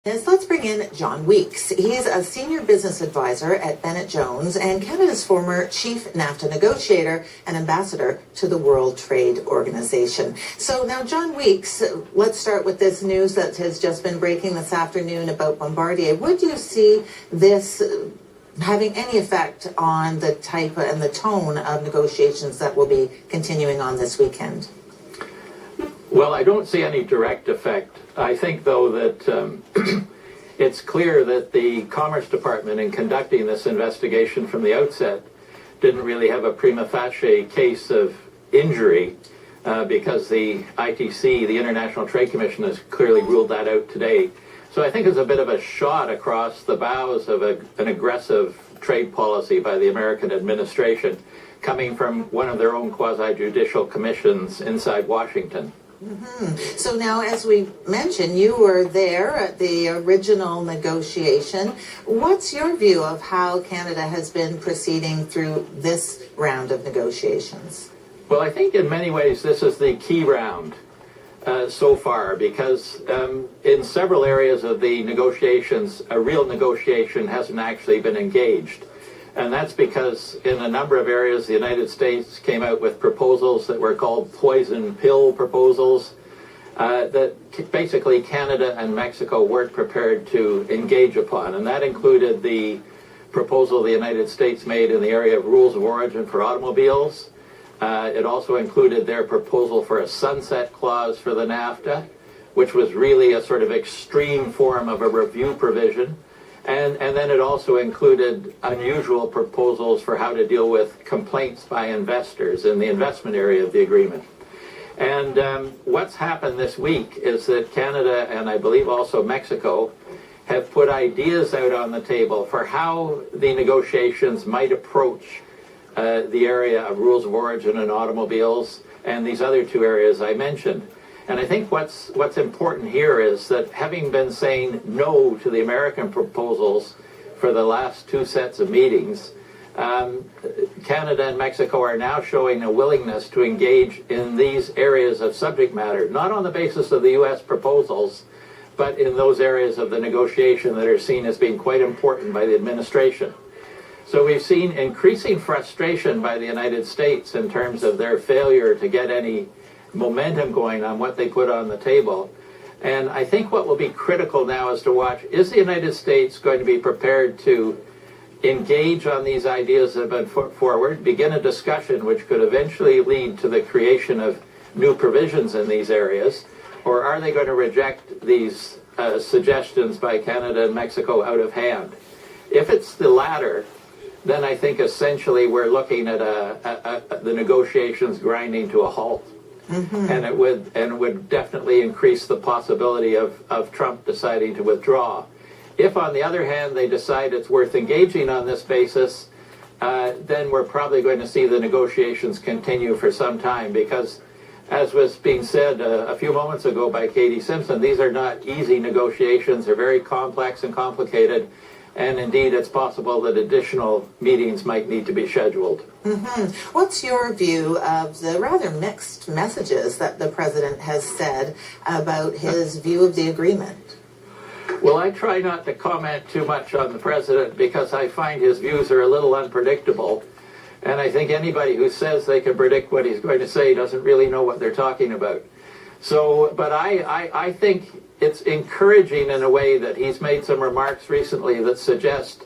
Let's bring in John Weeks. He's a senior business advisor at Bennett Jones and Canada's former Chief NAFTA negotiator and ambassador to the World Trade Organization. So now, John Weeks, let's start with this news that has just been breaking this afternoon about Bombardier. Would you see this having any effect on the type and the tone of negotiations that will be continuing on this weekend? Well, I don't see any direct effect. I think, though, that it's clear that the Commerce Department, in conducting this investigation from the outset, didn't really have a prima facie case of injury because the ITC, the International Trade Commission, has clearly ruled that out today. So I think it's a bit of a shot across the bows of an aggressive trade policy by the American administration coming from one of their own quasi-judicial commissions inside Washington. So now, as we mentioned, you were there at the original negotiation. What's your view of how Canada has been proceeding through this round of negotiations? Well, I think in many ways this is the key round so far, because in several areas of the negotiations, a real negotiation hasn't actually been engaged. And that's because in a number of areas, the United States came out with proposals that were called poison pill proposals that basically Canada and Mexico weren't prepared to engage upon. And that included the proposal the United States made in the area of rules of origin for automobiles. It also included their proposal for a sunset clause for the NAFTA, which was really a sort of extreme form of a review provision. And then it also included unusual proposals for how to deal with complaints by investors in the investment area of the agreement. And what's happened this week is that Canada and I believe also Mexico have put ideas out on the table for how the negotiations might approach the area of rules of origin in automobiles and these other two areas I mentioned. And I think what's important here is that having been saying no to the American proposals for the last two sets of meetings, Canada and Mexico are now showing a willingness to engage in these areas of subject matter, not on the basis of the U.S. proposals, but in those areas of the negotiation that are seen as being quite important by the administration. So we've seen increasing frustration by the United States in terms of their failure to get any momentum going on what they put on the table. And I think what will be critical now is to watch, is the United States going to be prepared to engage on these ideas that have been put forward, begin a discussion which could eventually lead to the creation of new provisions in these areas, or are they going to reject these suggestions by Canada and Mexico out of hand? If it's the latter, then I think essentially we're looking at the negotiations grinding to a halt. And it would definitely increase the possibility of Trump deciding to withdraw. If, on the other hand, they decide it's worth engaging on this basis, then we're probably going to see the negotiations continue for some time because, as was being said a few moments ago by Katie Simpson, these are not easy negotiations. They're very complex and complicated. And indeed, it's possible that additional meetings might need to be scheduled. What's your view of the rather mixed messages that the president has said about his view of the agreement? Well, I try not to comment too much on the president because I find his views are a little unpredictable. And I think anybody who says they can predict what he's going to say doesn't really know what they're talking about. So, but I think it's encouraging in a way that he's made some remarks recently that suggest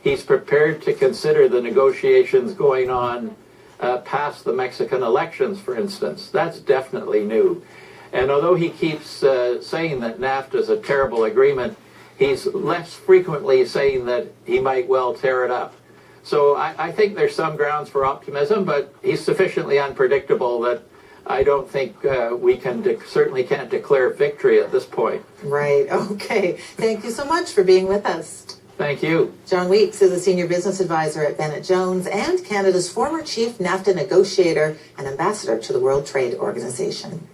he's prepared to consider the negotiations going on past the Mexican elections, for instance. That's definitely new. And although he keeps saying that NAFTA is a terrible agreement, he's less frequently saying that he might well tear it up. So I think there's some grounds for optimism, but he's sufficiently unpredictable that I don't think we certainly can't declare victory at this point. Right. Okay. Thank you so much for being with us. Thank you. John Weeks is a senior business advisor at Bennett Jones and Canada's former chief NAFTA negotiator and ambassador to the World Trade Organization.